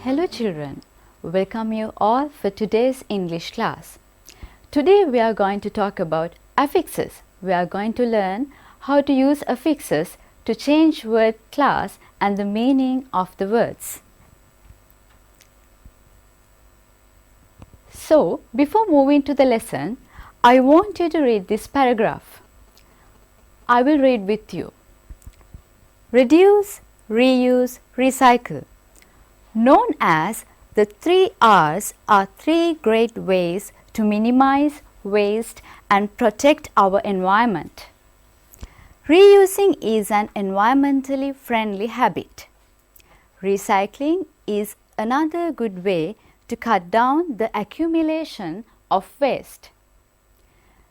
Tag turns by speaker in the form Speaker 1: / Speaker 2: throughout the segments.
Speaker 1: Hello children, welcome you all for today's English class. Today we are going to talk about affixes. We are going to learn how to use affixes to change word class and the meaning of the words. So, before moving to the lesson, I want you to read this paragraph. I will read with you. Reduce, reuse, recycle. Known as the 3 R's are 3 great ways to minimize waste and protect our environment. Reusing is an environmentally friendly habit. Recycling is another good way to cut down the accumulation of waste.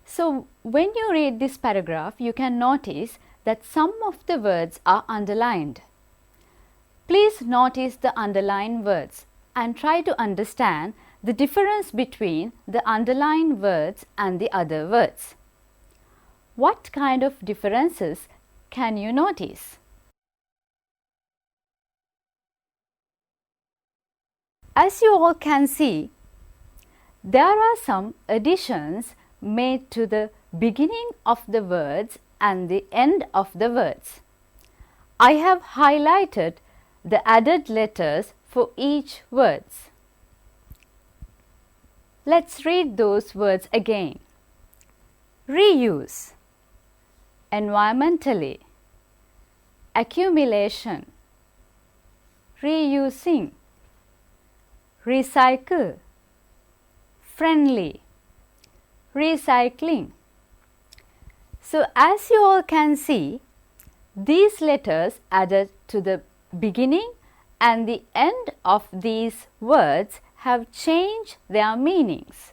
Speaker 1: So, when you read this paragraph, you can notice that some of the words are underlined. Please notice the underlined words and try to understand the difference between the underlined words and the other words. What kind of differences can you notice? As you all can see, there are some additions made to the beginning of the words and the end of the words. I have highlighted the added letters for each words. Let's read those words again. Reuse, environmentally, accumulation, reusing, recycle, friendly, recycling. So, as you all can see, these letters added to the beginning and the end of these words have changed their meanings.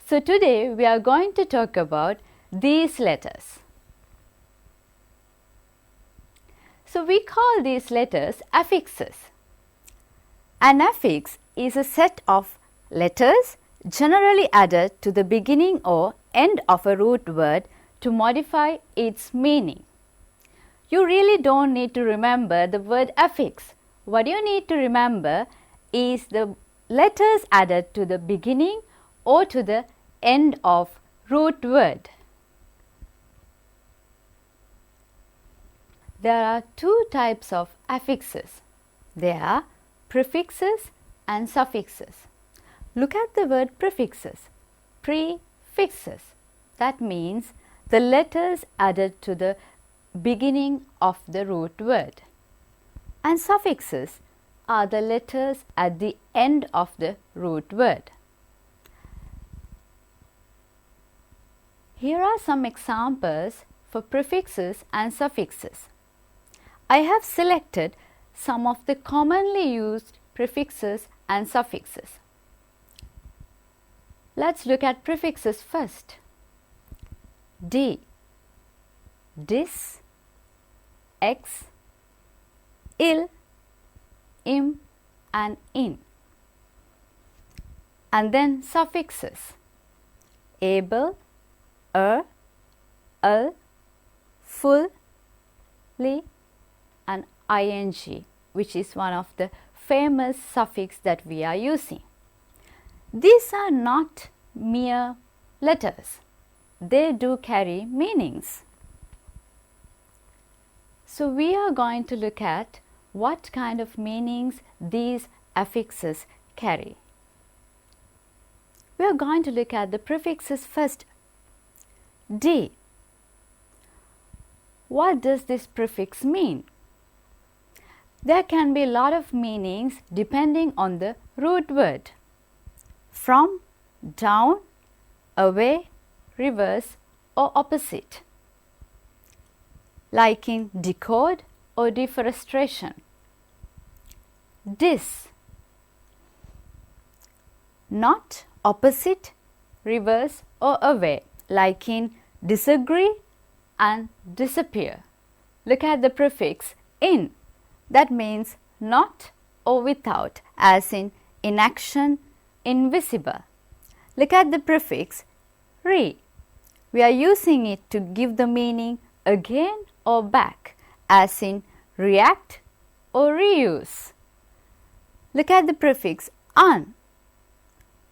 Speaker 1: So, today we are going to talk about these letters. So, we call these letters affixes. An affix is a set of letters generally added to the beginning or end of a root word to modify its meaning. You really don't need to remember the word affix. What you need to remember is the letters added to the beginning or to the end of root word. There are 2 types of affixes. They are prefixes and suffixes. Look at the word prefixes. Prefixes. That means the letters added to the beginning of the root word. And suffixes are the letters at the end of the root word. Here are some examples for prefixes and suffixes. I have selected some of the commonly used prefixes and suffixes. Let's look at prefixes first. D, dis, ex, il, im and in. And then suffixes able, al, full, li and ing, which is one of the famous suffix that we are using. These are not mere letters. They do carry meanings. So, we are going to look at what kind of meanings these affixes carry. We are going to look at the prefixes first. D. What does this prefix mean? There can be a lot of meanings depending on the root word. From, down, away, reverse or opposite. Like in decode or deforestation. Dis, not, opposite, reverse or away, like in disagree and disappear. Look at the prefix in, that means not or without, as in inaction, invisible. Look at the prefix re, we are using it to give the meaning again or back, as in react or reuse. Look at the prefix un.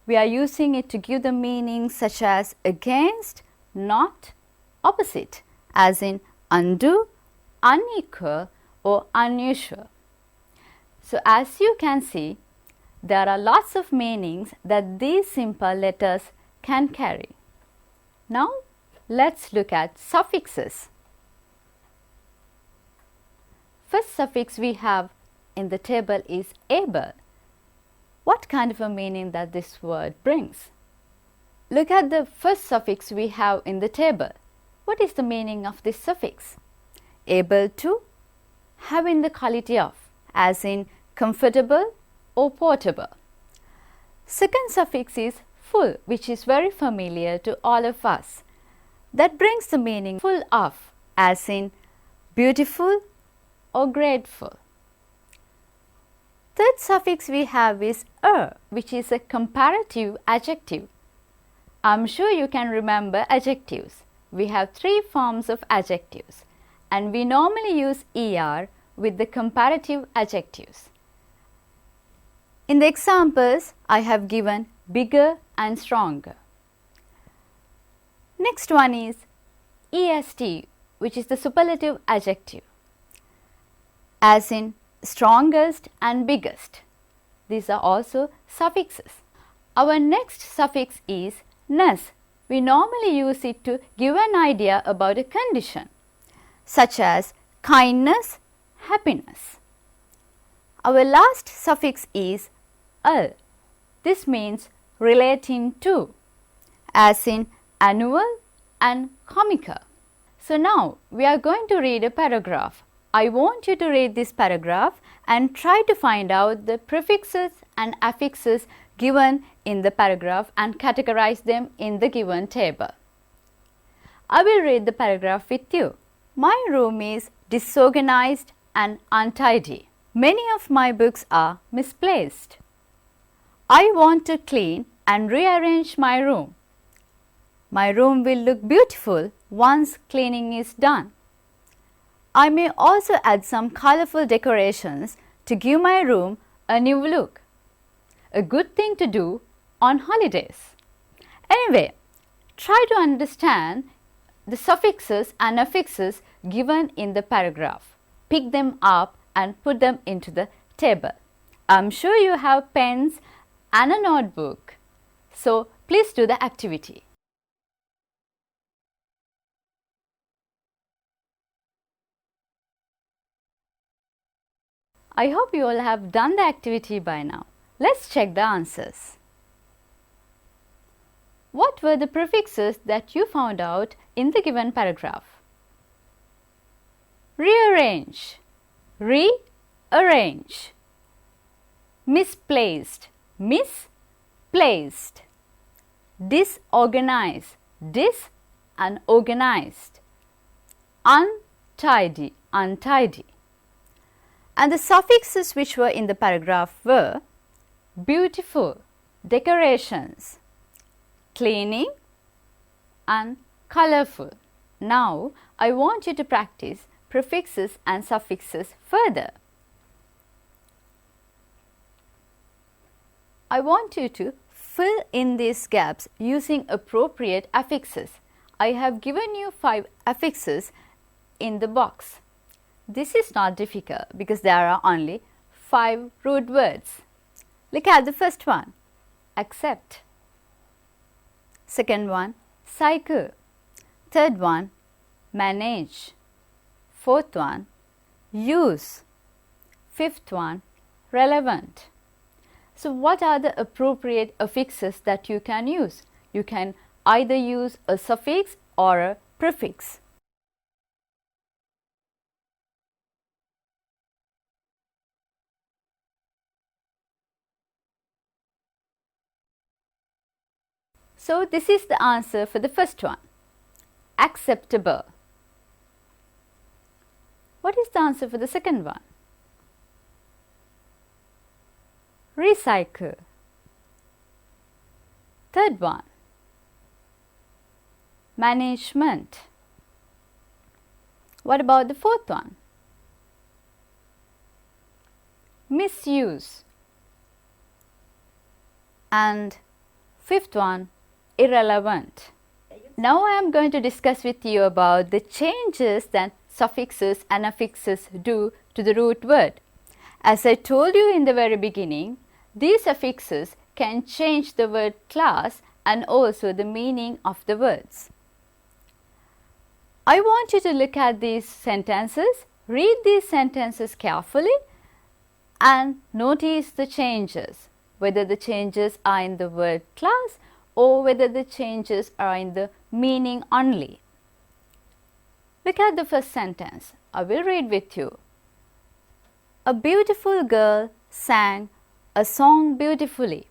Speaker 1: We are using it to give the meanings such as against, not, opposite, as in undo, unequal or unusual. So as you can see, there are lots of meanings that these simple letters can carry. Now let's look at suffixes. First suffix we have in the table is able. What kind of a meaning that this word brings? Look at the first suffix we have in the table. What is the meaning of this suffix? Able to, having the quality of, as in comfortable or portable. Second suffix is full, which is very familiar to all of us. That brings the meaning full of, as in beautiful or grateful. Third suffix we have is which is a comparative adjective. I'm sure you can remember adjectives. We have three forms of adjectives and we normally use er with the comparative adjectives. In the examples, I have given bigger and stronger. Next one is est, which is the superlative adjective, as in strongest and biggest. These are also suffixes. Our next suffix is ness. We normally use it to give an idea about a condition, such as kindness, happiness. Our last suffix is al. This means relating to, as in annual and comical. So now we are going to read a paragraph. I want you to read this paragraph and try to find out the prefixes and affixes given in the paragraph and categorize them in the given table. I will read the paragraph with you. My room is disorganized and untidy. Many of my books are misplaced. I want to clean and rearrange my room. My room will look beautiful once cleaning is done. I may also add some colorful decorations to give my room a new look. A good thing to do on holidays. Anyway, try to understand the suffixes and affixes given in the paragraph. Pick them up and put them into the table. I'm sure you have pens and a notebook. So please do the activity. I hope you all have done the activity by now. Let's check the answers. What were the prefixes that you found out in the given paragraph? Rearrange, rearrange. Misplaced, misplaced. Disorganize, dis and organized. Untidy, untidy. And the suffixes which were in the paragraph were beautiful, decorations, cleaning and colorful. Now I want you to practice prefixes and suffixes further. I want you to fill in these gaps using appropriate affixes. I have given you 5 affixes in the box. This is not difficult because there are only 5 root words. Look at the first one, accept. Second one, cycle. Third one, manage. Fourth one, use. Fifth one, relevant. So what are the appropriate affixes that you can use? You can either use a suffix or a prefix. So this is the answer for the first one, acceptable. What is the answer for the second one? Recycle. Third one, management. What about the fourth one? Misuse. and fifth one, irrelevant. Now I am going to discuss with you about the changes that suffixes and affixes do to the root word. As I told you in the very beginning, these affixes can change the word class and also the meaning of the words. I want you to look at these sentences, read these sentences carefully and notice the changes, whether the changes are in the word class or whether the changes are in the meaning only. Look at the first sentence. I will read with you. A beautiful girl sang a song beautifully.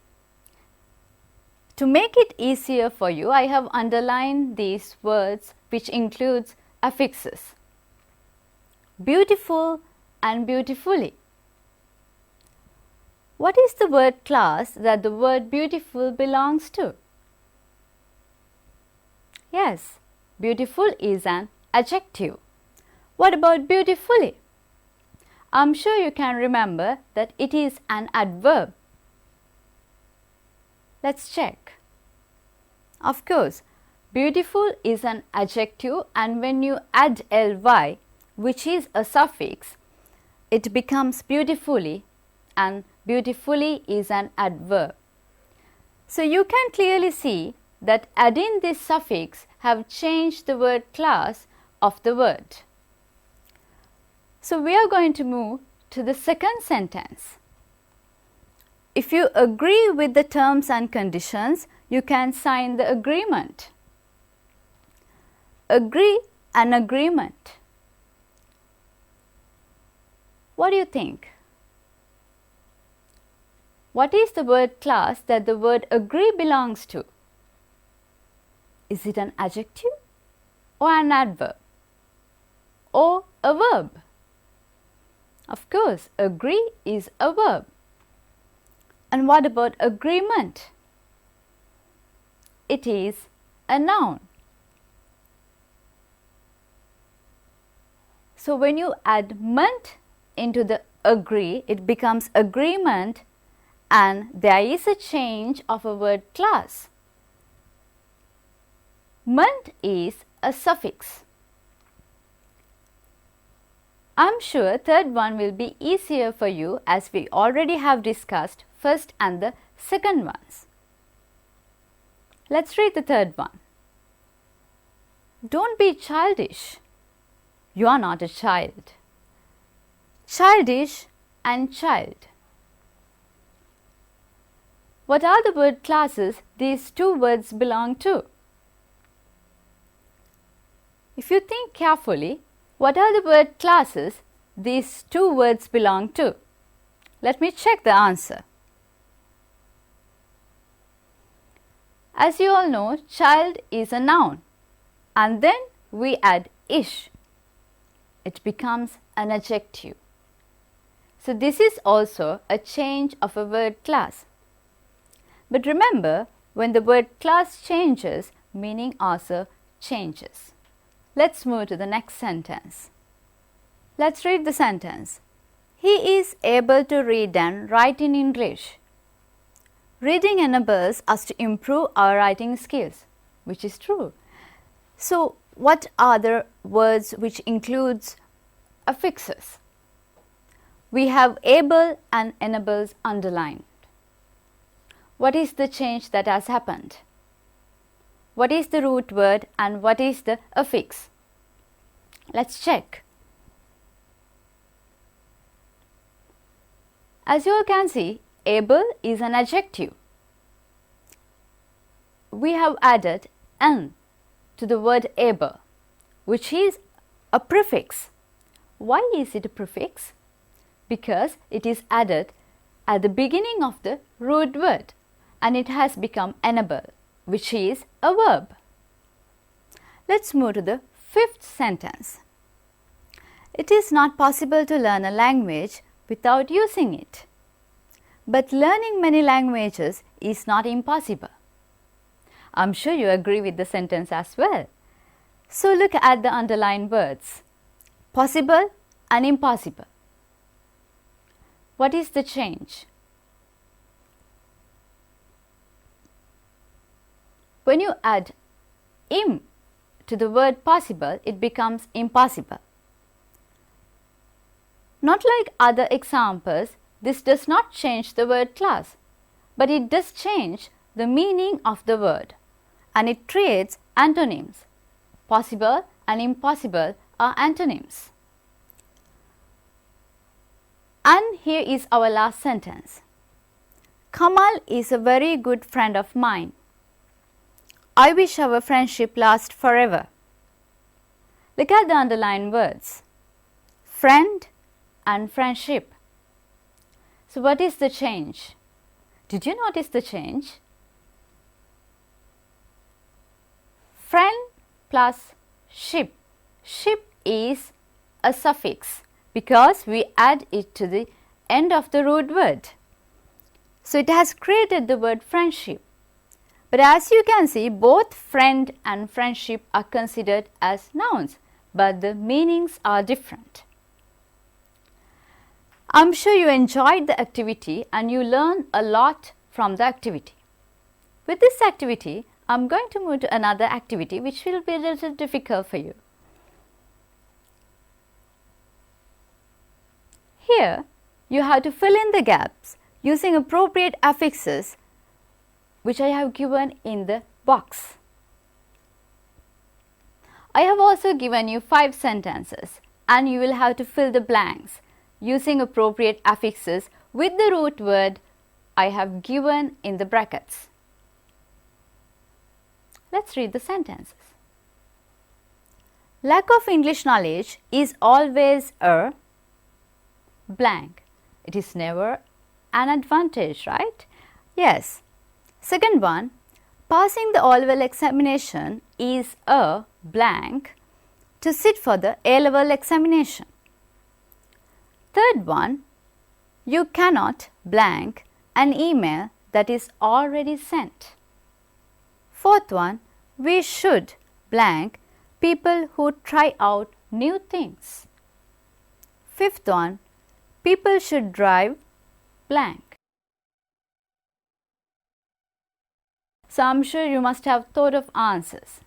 Speaker 1: To make it easier for you, I have underlined these words which includes affixes. Beautiful and beautifully. What is the word class that the word beautiful belongs to? Yes, beautiful is an adjective. What about beautifully? I am sure you can remember that it is an adverb. Let's check. Of course, beautiful is an adjective and when you add ly, which is a suffix, it becomes beautifully and beautifully is an adverb. So you can clearly see that adding this suffix have changed the word class of the word. So we are going to move to the second sentence. If you agree with the terms and conditions, you can sign the agreement. Agree and agreement. What do you think? What is the word class that the word agree belongs to? Is it an adjective or an adverb or a verb? Of course, agree is a verb. And what about agreement? It is a noun. So when you add ment into the agree, it becomes agreement and there is a change of a word class. Ment is a suffix. I am sure third one will be easier for you as we already have discussed first and the second ones. Let's read the third one. Don't be childish. You are not a child. Childish and child. What are the word classes these two words belong to? If you think carefully, what are the word classes these two words belong to? Let me check the answer. As you all know, child is a noun and then we add ish. It becomes an adjective. So this is also a change of a word class. But remember, when the word class changes, meaning also changes. Let's move to the next sentence. Let's read the sentence. He is able to read and write in English. Reading enables us to improve our writing skills, which is true. So, what are the words which includes affixes? We have able and enables underlined. What is the change that has happened? What is the root word and what is the affix? Let's check. As you all can see, able is an adjective. We have added n to the word able, which is a prefix. Why is it a prefix? Because it is added at the beginning of the root word and it has become enable, which is a verb. Let's move to the fifth sentence. It is not possible to learn a language without using it. But learning many languages is not impossible. I'm sure you agree with the sentence as well. So look at the underlined words. Possible and impossible. What is the change? When you add im to the word possible, it becomes impossible. Not like other examples, this does not change the word class, but it does change the meaning of the word, and it creates antonyms. Possible and impossible are antonyms. And here is our last sentence. Kamal is a very good friend of mine. I wish our friendship lasts forever. Look at the underlined words. Friend and friendship. So what is the change? Did you notice the change? Friend plus ship. Ship is a suffix because we add it to the end of the root word. So it has created the word friendship. But as you can see, both friend and friendship are considered as nouns, but the meanings are different. I'm sure you enjoyed the activity and you learned a lot from the activity. With this activity, I'm going to move to another activity which will be a little difficult for you. Here, you have to fill in the gaps using appropriate affixes which I have given in the box. I have also given you 5 sentences and you will have to fill the blanks using appropriate affixes with the root word I have given in the brackets. Let's read the sentences. Lack of English knowledge is always a blank. It is never an advantage, right? Yes. Second one, passing the all-level examination is a blank to sit for the A-level examination. Third one, you cannot blank an email that is already sent. Fourth one, we should blank people who try out new things. Fifth one, people should drive blank. So I'm sure you must have thought of answers.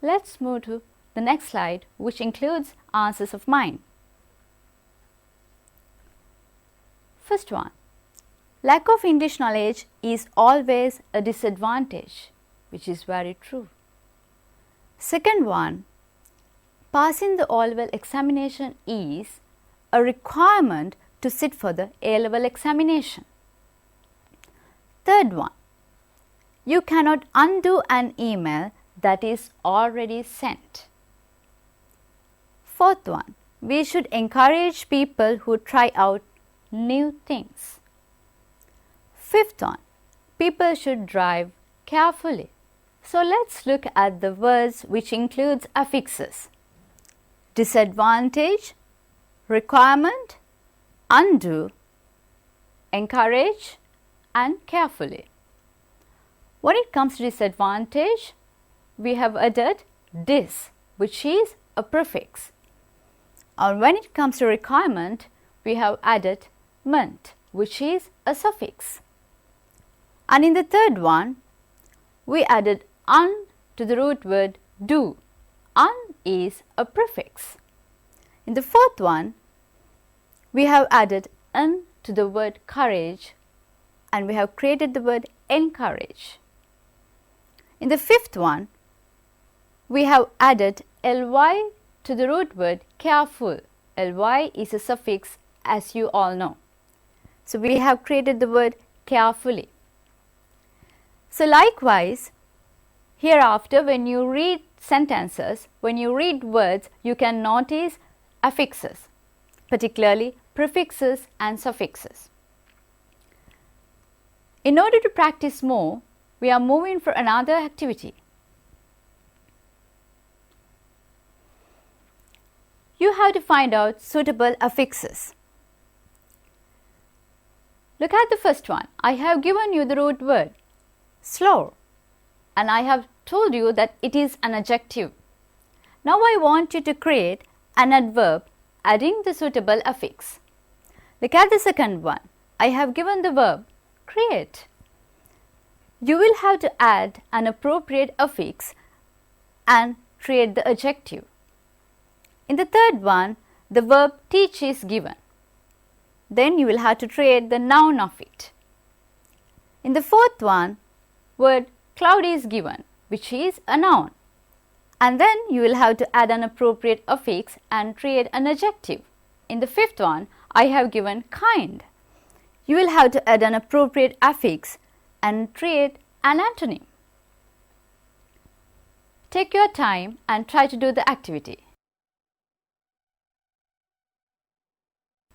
Speaker 1: Let's move to the next slide, which includes answers of mine. First one, lack of English knowledge is always a disadvantage, which is very true. Second one, passing the all-level examination is a requirement to sit for the A-level examination. Third one, you cannot undo an email that is already sent. Fourth one, we should encourage people who try out new things. Fifth one, people should drive carefully. So let's look at the words which includes affixes. Disadvantage, requirement, undo, encourage and carefully. When it comes to disadvantage, we have added dis, which is a prefix. And when it comes to requirement, we have added ment, which is a suffix. And in the third one, we added un to the root word do. Un is a prefix. In the fourth one, we have added n to the word courage and we have created the word encourage. In the fifth one, we have added ly to the root word careful. Ly is a suffix, as you all know. So we have created the word carefully. So likewise, hereafter when you read sentences, when you read words, you can notice affixes, particularly prefixes and suffixes. In order to practice more, we are moving for another activity. You have to find out suitable affixes. Look at the first one. I have given you the root word slow and I have told you that it is an adjective. Now I want you to create an adverb adding the suitable affix. Look at the second one. I have given the verb create. you will have to add an appropriate affix and create the adjective. In the third one, the verb teach is given. Then you will have to create the noun of it. In the fourth one, word cloud is given, which is a noun. And then you will have to add an appropriate affix and create an adjective. In the fifth one, I have given kind. You will have to add an appropriate affix and create an antonym. Take your time and try to do the activity.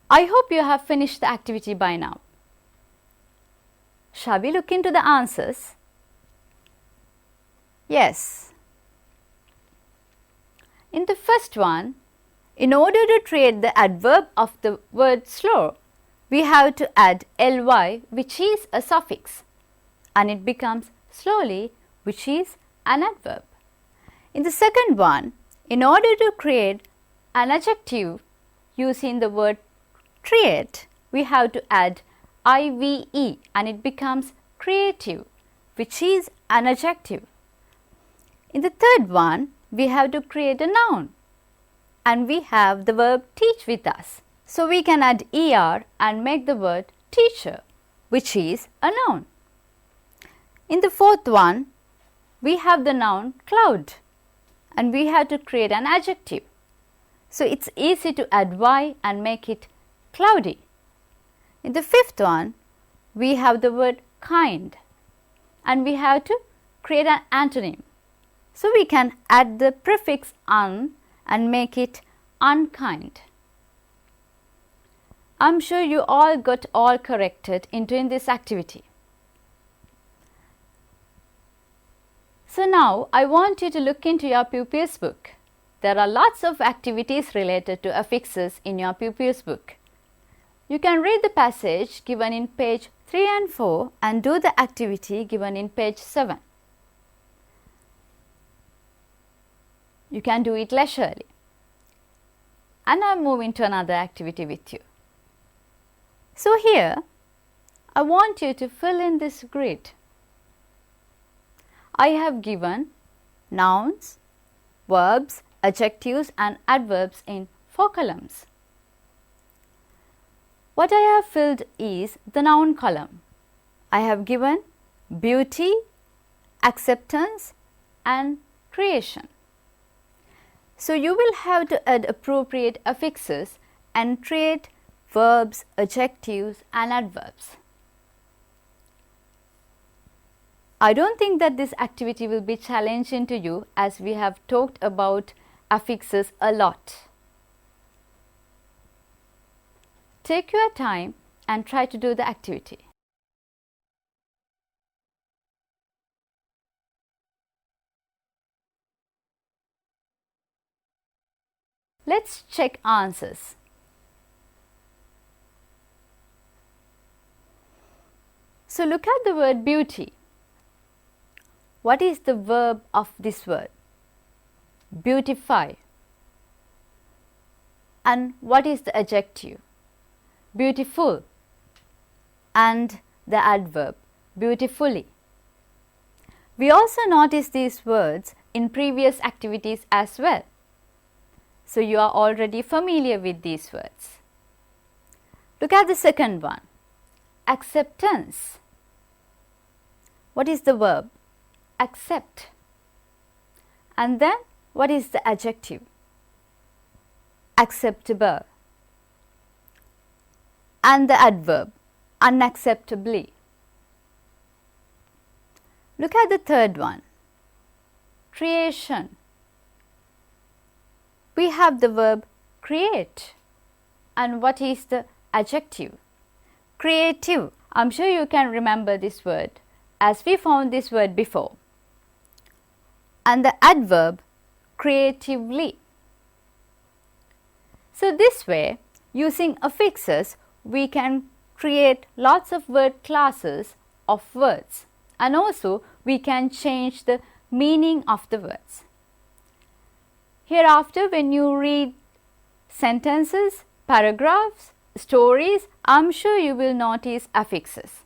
Speaker 1: I hope you have finished the activity by now. Shall we look into the answers? Yes. In the first one, in order to create the adverb of the word slow, we have to add ly, which is a suffix, and it becomes slowly, which is an adverb. In the second one, in order to create an adjective using the word create, we have to add ive, and it becomes creative, which is an adjective. In the third one, we have to create a noun, and we have the verb teach with us. So we can add er and make the word teacher, which is a noun. In the fourth one, we have the noun cloud, and we have to create an adjective. So it's easy to add y and make it cloudy. In the fifth one, we have the word kind, and we have to create an antonym. So we can add the prefix un and make it unkind. I'm sure you all got all corrected in doing this activity. So now I want you to look into your pupils book. There are lots of activities related to affixes in your pupils book. You can read the passage given in page 3 and 4 and do the activity given in page 7. You can do it leisurely. And I'll move into another activity with you. So here, I want you to fill in this grid. I have given nouns, verbs, adjectives and adverbs in 4 columns. What I have filled is the noun column. I have given beauty, acceptance and creation. So you will have to add appropriate affixes and create verbs, adjectives and adverbs. I don't think that this activity will be challenging to you, as we have talked about affixes a lot. Take your time and try to do the activity. Let's check answers. So look at the word beauty. What is the verb of this word? Beautify. And what is the adjective? Beautiful. And the adverb, beautifully. We also noticed these words in previous activities as well. So you are already familiar with these words. Look at the second one, acceptance. What is the verb? Accept. And then what is the adjective? Acceptable. And the adverb, unacceptably. Look at the third one, creation. We have the verb create. And what is the adjective? Creative. I'm sure you can remember this word, as we found this word before. And the adverb, creatively. So this way, using affixes, we can create lots of word classes of words, and also we can change the meaning of the words. Hereafter, when you read sentences, paragraphs, stories, I'm sure you will notice affixes.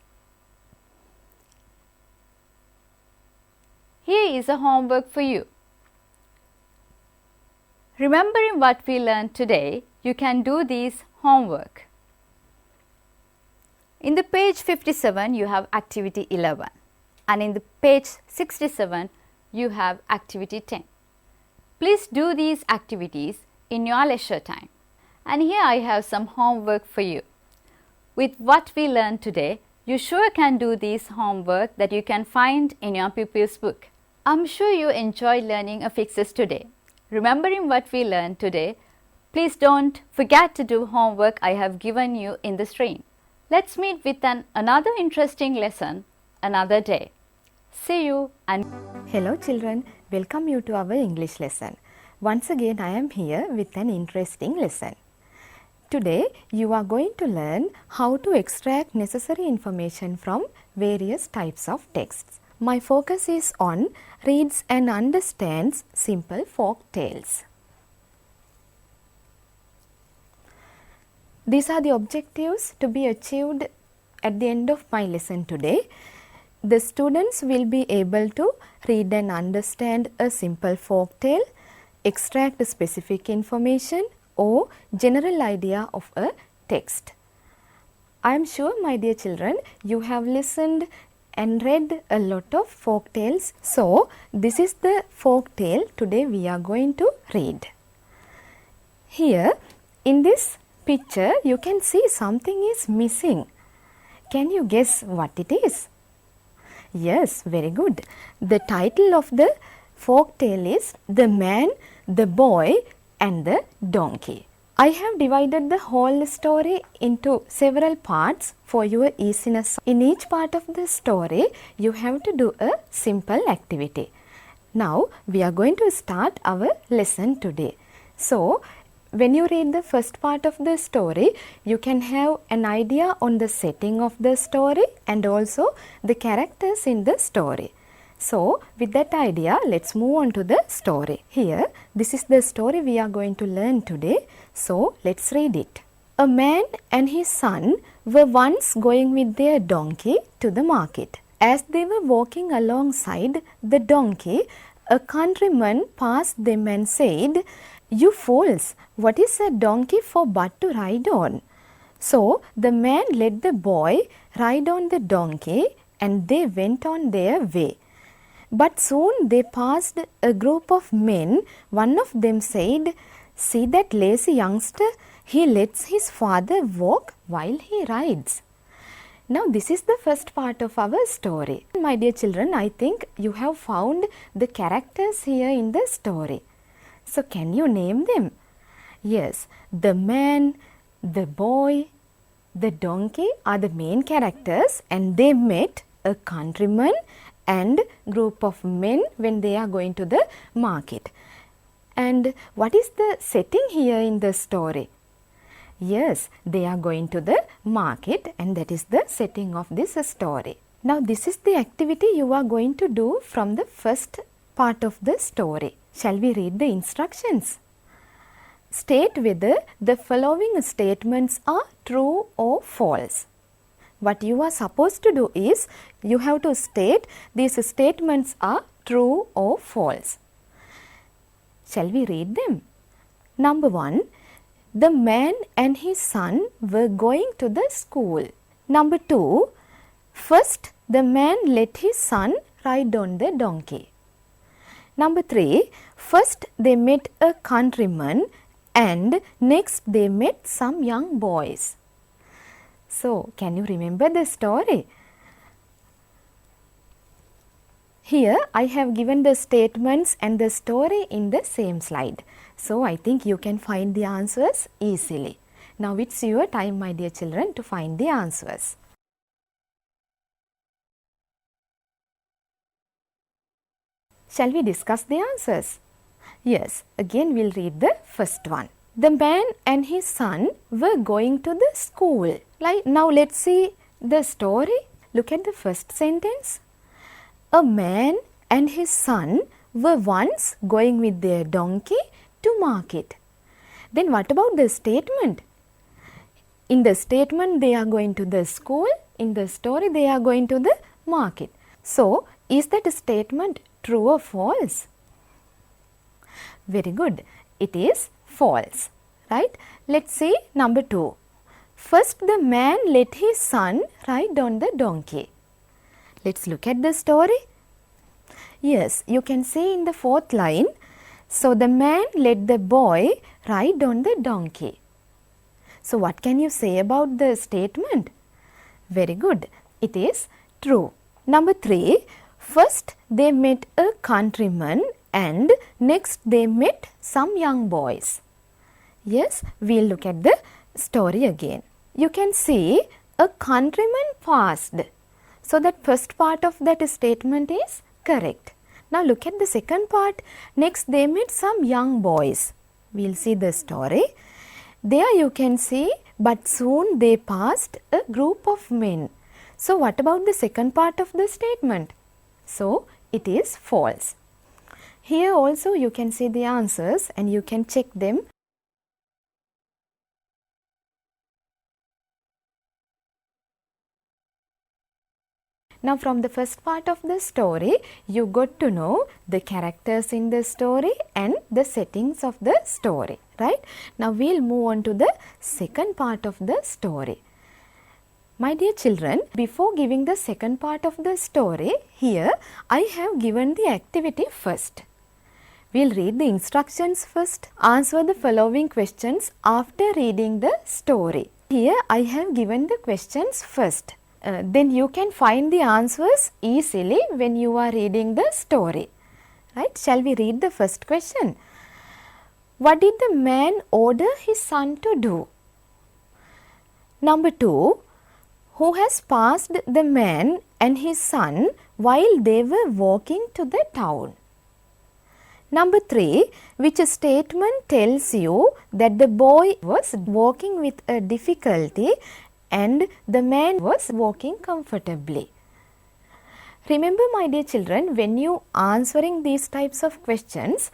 Speaker 1: Here is a homework for you. Remembering what we learned today, you can do this homework. In the page 57, you have activity 11, and in the page 67, you have activity 10. Please do these activities in your leisure time. And here I have some homework for you. With what we learned today, you sure can do this homework that you can find in your pupils book. I'm sure you enjoyed learning affixes today. Remembering what we learned today, please don't forget to do homework I have given you in the stream. Let's meet with another interesting lesson another day. See you and
Speaker 2: hello children, welcome you to our English lesson. Once again I am here with an interesting lesson. Today you are going to learn how to extract necessary information from various types of texts. My focus is on reads and understands simple folk tales. These are the objectives to be achieved at the end of my lesson today. The students will be able to read and understand a simple folk tale, extract specific information or general idea of a text. I am sure, my dear children, you have listened and read a lot of folk tales. So, this is the folk tale today we are going to read. Here in this picture you can see something is missing. Can you guess what it is? Yes, very good. The title of the folk tale is The Man, the Boy and the Donkey. I have divided the whole story into several parts for your easiness. In each part of the story, you have to do a simple activity. Now, we are going to start our lesson today. So, when you read the first part of the story, you can have an idea on the setting of the story and also the characters in the story. So, with that idea, let's move on to the story. Here, this is the story we are going to learn today. So, let's read it. A man and his son were once going with their donkey to the market. As they were walking alongside the donkey, a countryman passed them and said, "You fools, what is a donkey for but to ride on?" So, the man let the boy ride on the donkey and they went on their way. But soon they passed a group of men. One of them said, "See that lazy youngster, he lets his father walk while he rides." Now this is the first part of our story. My dear children, I think you have found the characters here in the story. So can you name them? Yes, the man, the boy, the donkey are the main characters and they met a countryman and group of men when they are going to the market. And what is the setting here in the story? Yes, they are going to the market and that is the setting of this story. Now this is the activity you are going to do from the first part of the story. Shall we read the instructions? State whether the following statements are true or false. What you are supposed to do is, you have to state these statements are true or false. Shall we read them? Number 1. The man and his son were going to the school. Number 2. First, the man let his son ride on the donkey. Number 3. First, they met a countryman and next they met some young boys. So, can you remember the story? Here, I have given the statements and the story in the same slide. So, I think you can find the answers easily. Now, it's your time, my dear children, to find the answers. Shall we discuss the answers? Yes, again we'll read the first one. The man and his son were going to the school. Now let's see the story. Look at the first sentence. A man and his son were once going with their donkey to market. Then what about the statement? In the statement they are going to the school. In the story they are going to the market. So, is that statement true or false? Very good. It is false, right? Let's see number 2. First, the man let his son ride on the donkey. Let's look at the story. Yes, you can see in the 4th line, so the man let the boy ride on the donkey. So, what can you say about the statement? Very good. It is true. Number 3, first they met a countryman and next they met some young boys. Yes, we will look at the story again. You can see a countryman passed. So, that first part of that statement is correct. Now, look at the second part. Next, they met some young boys. We will see the story. There you can see, but soon they passed a group of men. So, what about the second part of the statement? So, it is false. Here also you can see the answers and you can check them. Now, from the first part of the story, you got to know the characters in the story and the settings of the story, right? Now, we will move on to the second part of the story. My dear children, before giving the second part of the story, here I have given the activity first. We will read the instructions first. Answer the following questions after reading the story. Here I have given the questions first. Then you can find the answers easily when you are reading the story. Right? Shall we read the first question? What did the man order his son to do? Number 2. Who has passed the man and his son while they were walking to the town? Number 3. Which statement tells you that the boy was walking with a difficulty and the man was walking comfortably? Remember, my dear children, when you answering these types of questions,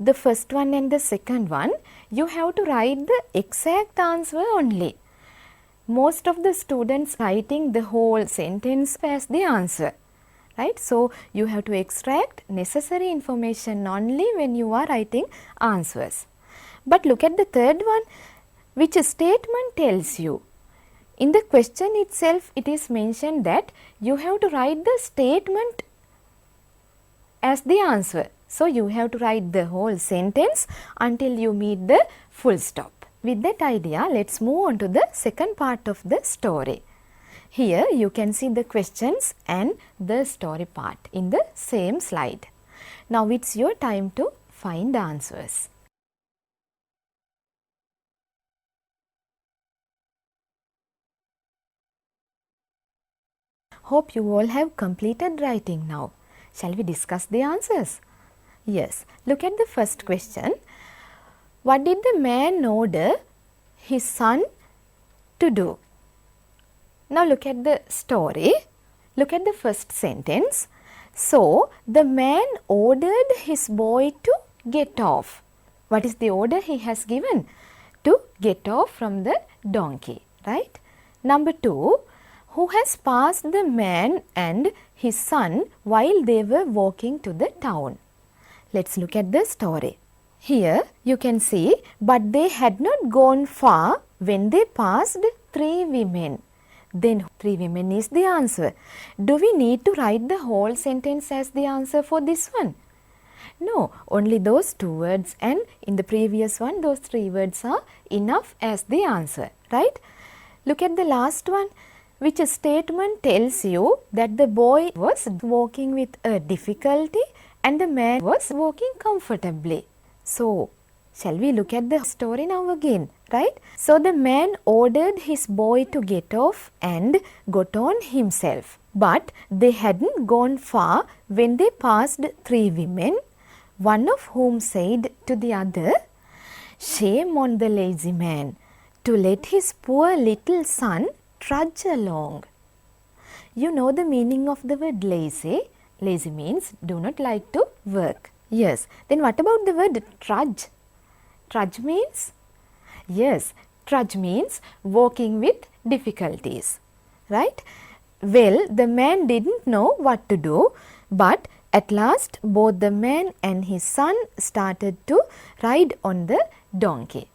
Speaker 2: the first one and the second one, you have to write the exact answer only. Most of the students writing the whole sentence as the answer, right? So, you have to extract necessary information only when you are writing answers. But look at the third one, which statement tells you. In the question itself, it is mentioned that you have to write the statement as the answer. So, you have to write the whole sentence until you meet the full stop. With that idea, let us move on to the second part of the story. Here you can see the questions and the story part in the same slide. Now, it is your time to find the answers. Hope you all have completed writing now. Shall we discuss the answers? Yes. Look at the first question. What did the man order his son to do? Now, look at the story. Look at the first sentence. So, the man ordered his boy to get off. What is the order he has given? To get off from the donkey, right? Number 2. Who has passed the man and his son while they were walking to the town? Let's look at the story. Here you can see, but they had not gone far when they passed 3 women. Then 3 women is the answer. Do we need to write the whole sentence as the answer for this one? No, only those 2 words, and in the previous one those 3 words are enough as the answer, right? Look at the last one. Which statement tells you that the boy was walking with a difficulty and the man was walking comfortably? So, shall we look at the story now again, right? So, the man ordered his boy to get off and got on himself. But they hadn't gone far when they passed 3 women, one of whom said to the other, "Shame on the lazy man to let his poor little son trudge along." You know the meaning of the word lazy. Lazy means do not like to work. Yes. Then what about the word trudge? Trudge means? Yes, trudge means walking with difficulties, right? Well, the man didn't know what to do, but At last, both the man and his son started to ride on the donkey.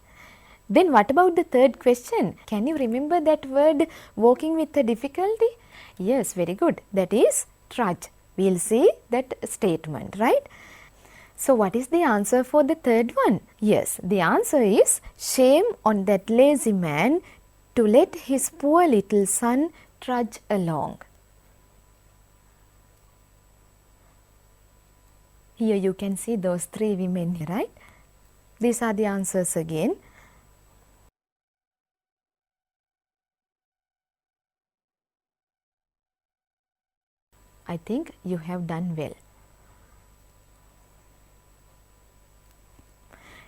Speaker 2: Then what about the third question? Can you remember that word walking with a difficulty? Yes, very good. That is trudge. We will see that statement, right? So, what is the answer for the third one? Yes, the answer is shame on that lazy man to let his poor little son trudge along. Here you can see those three women here, right? These are the answers again. I think you have done well.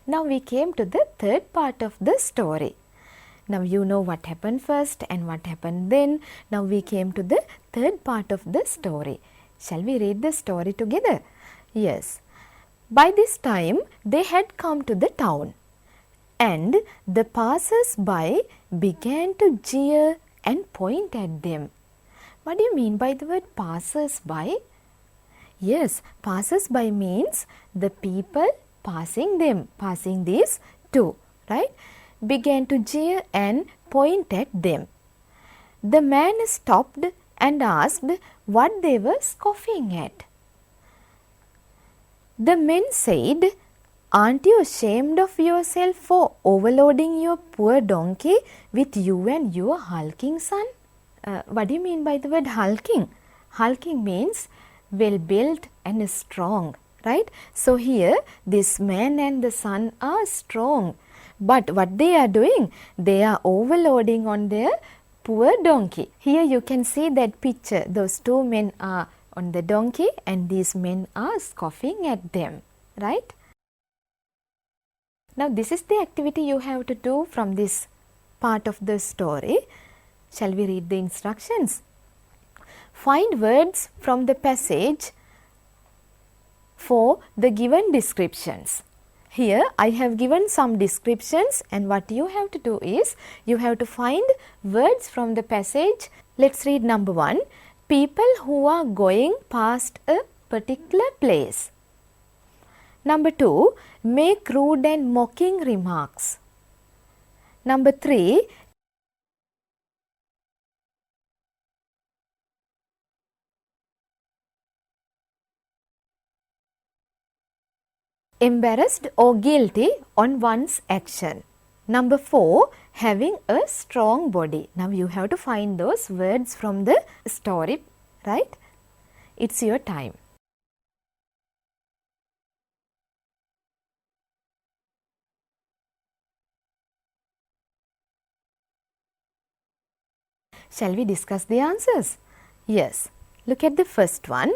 Speaker 2: Now we came to the third part of the story. Now you know what happened first and what happened then. Now we came to the third part of the story. Shall we read the story together? Yes. By this time they had come to the town, and the passers-by began to jeer and point at them. What do you mean by the word passers-by? Yes, passers-by means the people passing them, passing these two, right? Began to jeer and point at them. The man stopped and asked what they were scoffing at. The men said, "Aren't you ashamed of yourself for overloading your poor donkey with you and your hulking son?" What do you mean by the word hulking? Hulking means well built and strong, right? So here this man and the son are strong, but what they are doing? They are overloading on their poor donkey. Here you can see that picture. Those two men are on the donkey and these men are scoffing at them, right? Now this is the activity you have to do from this part of the story. Shall we read the instructions? Find words from the passage for the given descriptions. Here I have given some descriptions, and what you have to do is you have to find words from the passage. Let's read number 1. People who are going past a particular place. Number 2. Make rude and mocking remarks. Number 3. Embarrassed or guilty on one's action. Number 4. Having a strong body. Now you have to find those words from the story, right? It's your time. Shall we discuss the answers? Yes. Look at the first one.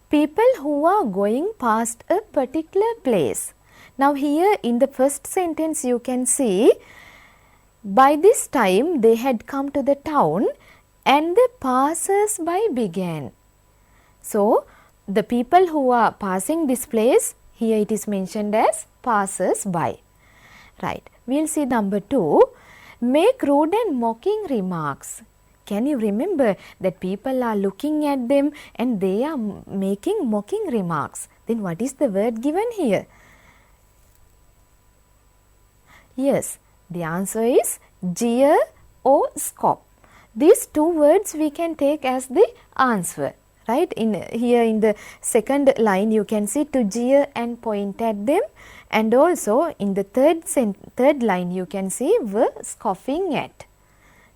Speaker 2: People who are going past a particular place. Now here in the first sentence you can see, by this time they had come to the town and the passers-by began. So the people who are passing this place, here it is mentioned as passers-by. Right. We will see number 2. Make rude and mocking remarks. Can you remember that people are looking at them and they are making mocking remarks? Then what is the word given here? Yes, the answer is jeer or scoff. These two words we can take as the answer, right? Here in the second line you can see to jeer and point at them, and also in the third line you can see were scoffing at,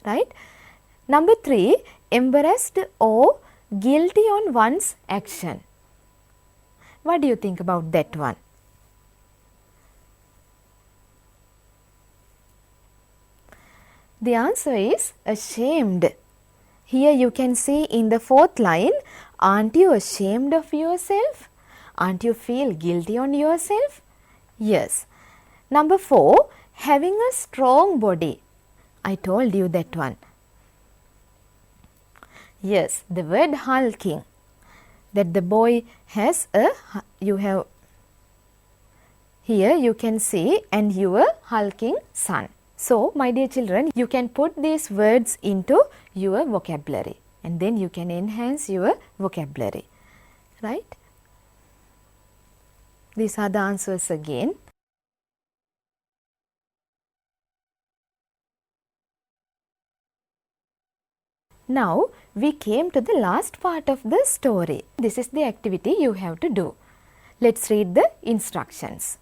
Speaker 2: right? Number 3, embarrassed or guilty on one's action. What do you think about that one? The answer is ashamed. Here you can see in the fourth line, aren't you ashamed of yourself? Aren't you feel guilty on yourself? Yes. Number 4, having a strong body. I told you that one. Yes, the word hulking, that the boy has a, here you can see, and your hulking son. So, my dear children, you can put these words into your vocabulary. and then you can enhance your vocabulary, right? These are the answers again. Now we came to the last part of the story. This is the activity you have to do. Let's read the instructions.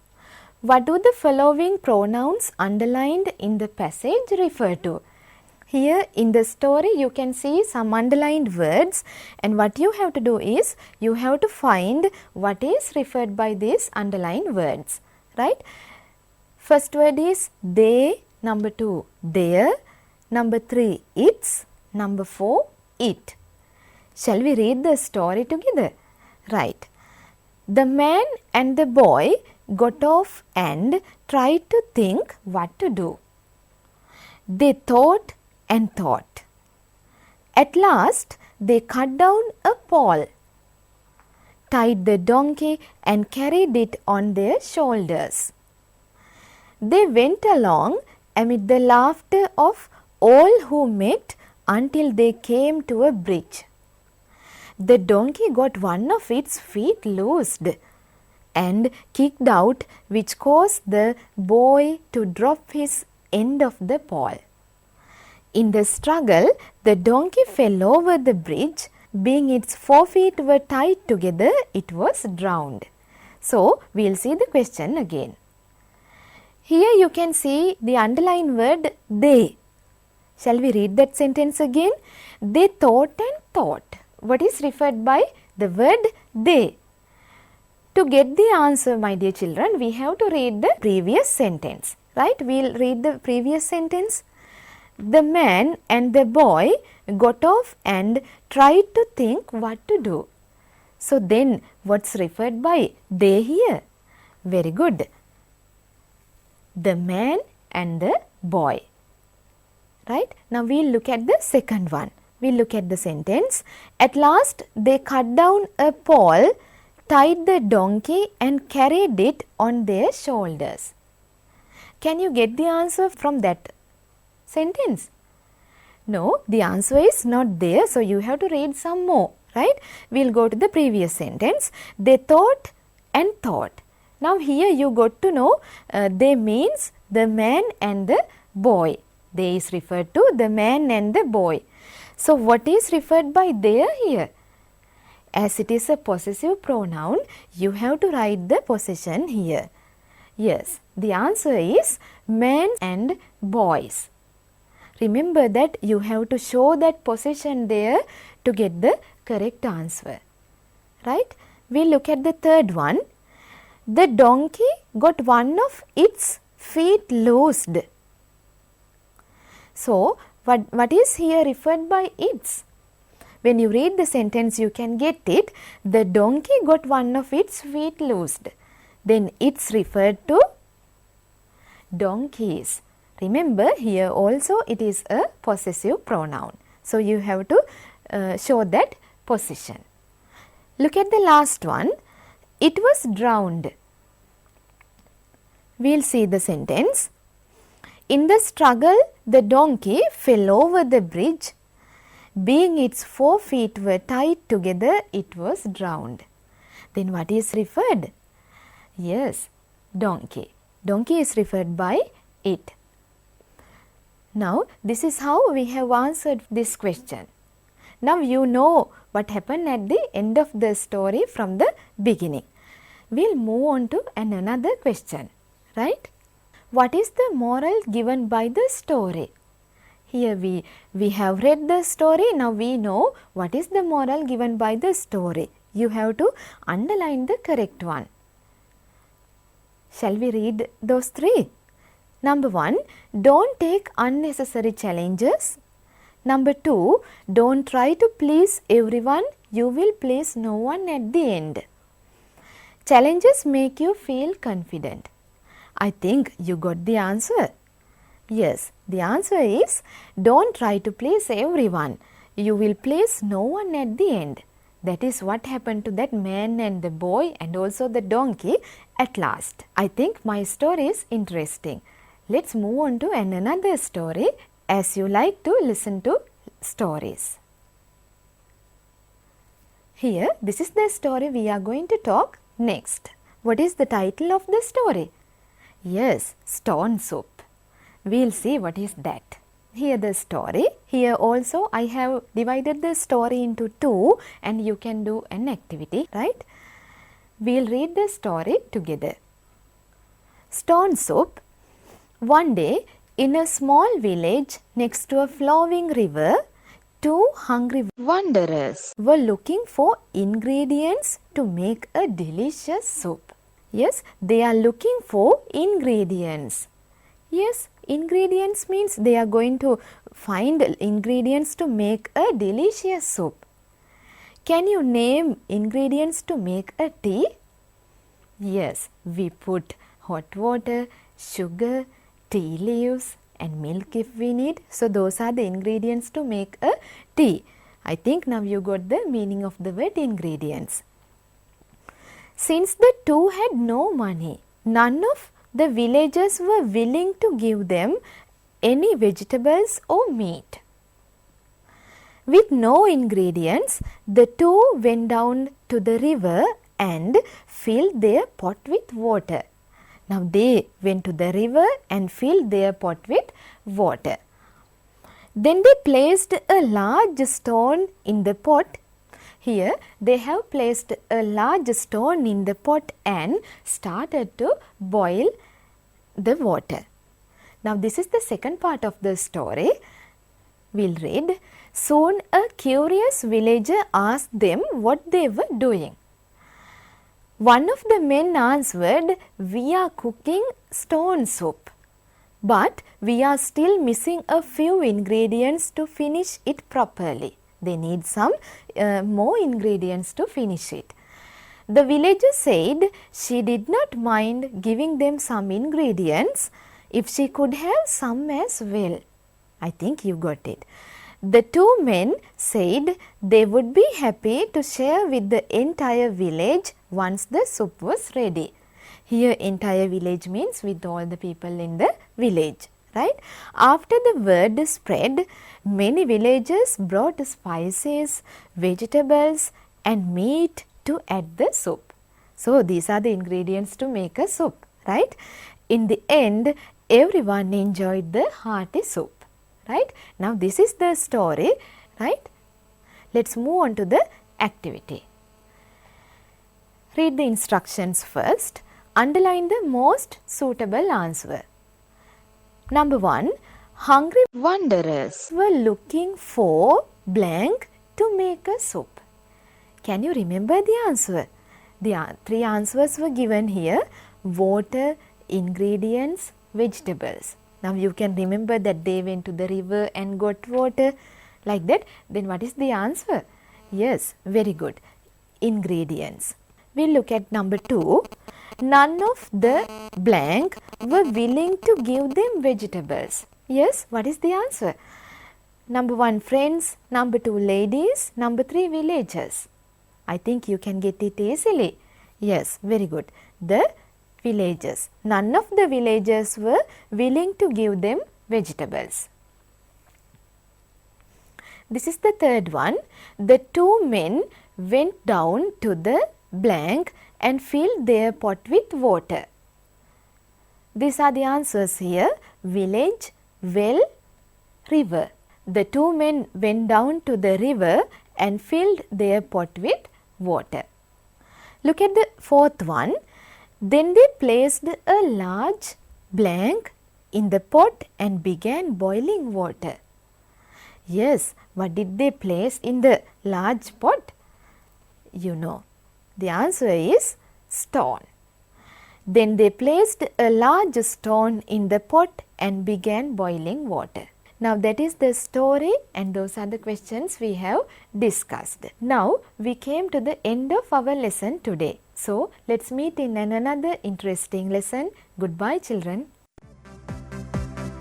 Speaker 2: What do the following pronouns underlined in the passage refer to? Here in the story you can see some underlined words, and what you have to do is you have to find what is referred by these underlined words, right? First word is they, number 2 their, number 3 its, number 4 it. Shall we read the story together? Right. The man and the boy got off and tried to think what to do. They thought and thought. At last they cut down a pole, tied the donkey and carried it on their shoulders. They went along amid the laughter of all who met until they came to a bridge. The donkey got one of its feet loosed and kicked out, which caused the boy to drop his end of the pole. In the struggle, the donkey fell over the bridge. Being its 4 feet were tied together, it was drowned. So, we will see the question again. Here you can see the underlined word they. Shall we read that sentence again? They thought and thought. What is referred by the word they? To get the answer, my dear children, we have to read the previous sentence, right? We will read the previous sentence. The man and the boy got off and tried to think what to do. So then what's referred by they here? Very good. The man and the boy. Right? Now we will look at the second one. We will look at the sentence. At last they cut down a pole, tied the donkey and carried it on their shoulders. Can you get the answer from that sentence? No, the answer is not there, so you have to read some more, right? We will go to the previous sentence. They thought and thought. Now here you got to know they means the man and the boy. They is referred to the man and the boy. So what is referred by there here? As it is a possessive pronoun, you have to write the possession here. Yes, the answer is men and boys. Remember that you have to show that possession there to get the correct answer. Right? We look at the third one. The donkey got one of its feet loosed. So, what is here referred by its? When you read the sentence, you can get it. The donkey got one of its feet loosed. Then it's referred to donkeys. Remember, here also it is a possessive pronoun. So, you have to show that possession. Look at the last one. It was drowned. We will see the sentence. In the struggle, the donkey fell over the bridge. Being its 4 feet were tied together, it was drowned. Then what is referred? Yes, donkey. Donkey is referred by it. Now, this is how we have answered this question. Now, you know what happened at the end of the story from the beginning. We will move on to another question, right? What is the moral given by the story? Here we have read the story. Now we know what is the moral given by the story. You have to underline the correct one. Shall we read those 3? Number 1, don't take unnecessary challenges. Number 2, don't try to please everyone. You will please no one at the end. Challenges make you feel confident. I think you got the answer. Yes, the answer is don't try to please everyone. You will please no one at the end. That is what happened to that man and the boy and also the donkey at last. I think my story is interesting. Let's move on to another story as you like to listen to stories. Here, this is the story we are going to talk next. What is the title of the story? Yes, stone soup. We'll see what is that. Here the story. Here also I have divided the story into two and you can do an activity, right? We'll read the story together. Stone soup. One day in a small village next to a flowing river, two hungry wanderers were looking for ingredients to make a delicious soup. Yes, they are looking for ingredients. Yes, ingredients means they are going to find ingredients to make a delicious soup. Can you name ingredients to make a tea? Yes, we put hot water, sugar, tea leaves and milk if we need. So, those are the ingredients to make a tea. I think now you got the meaning of the word ingredients. Since the two had no money, none of the villagers were willing to give them any vegetables or meat. With no ingredients, the two went down to the river and filled their pot with water. Now they went to the river and filled their pot with water. Then they placed a large stone in the pot. Here they have placed a large stone in the pot and started to boil the water. Now this is the second part of the story. We'll read. Soon a curious villager asked them what they were doing. One of the men answered, "We are cooking stone soup, but we are still missing a few ingredients to finish it properly." They need some more ingredients to finish it. The villager said she did not mind giving them some ingredients if she could have some as well. I think you got it. The two men said they would be happy to share with the entire village once the soup was ready. Here entire village means with all the people in the village, right? After the word spread, many villagers brought spices, vegetables and meat to add the soup. So these are the ingredients to make a soup, right? In the end, everyone enjoyed the hearty soup. Right? Now this is the story, right? Let's move on to the activity. Read the instructions first. Underline the most suitable answer. Number 1. Hungry wanderers were looking for blank to make a soup. Can you remember the answer? The three answers were given here. Water, ingredients, vegetables. Now you can remember that they went to the river and got water like that. Then what is the answer? Yes, very good. Ingredients. We'll look at number 2. None of the blank were willing to give them vegetables. Yes, what is the answer? Number 1 friends, number 2 ladies, number 3 villagers. I think you can get it easily. Yes, very good. The villagers. None of the villagers were willing to give them vegetables. This is the third one. The two men went down to the blank and filled their pot with water. These are the answers here. Village, well, river. The two men went down to the river and filled their pot with water. Look at the fourth one. Then they placed a large blank in the pot and began boiling water. Yes, what did they place in the large pot? You know, the answer is stone. Then they placed a large stone in the pot and began boiling water. Now that is the story and those are the questions we have discussed. Now we came to the end of our lesson today. So let's meet in another interesting lesson. Goodbye children.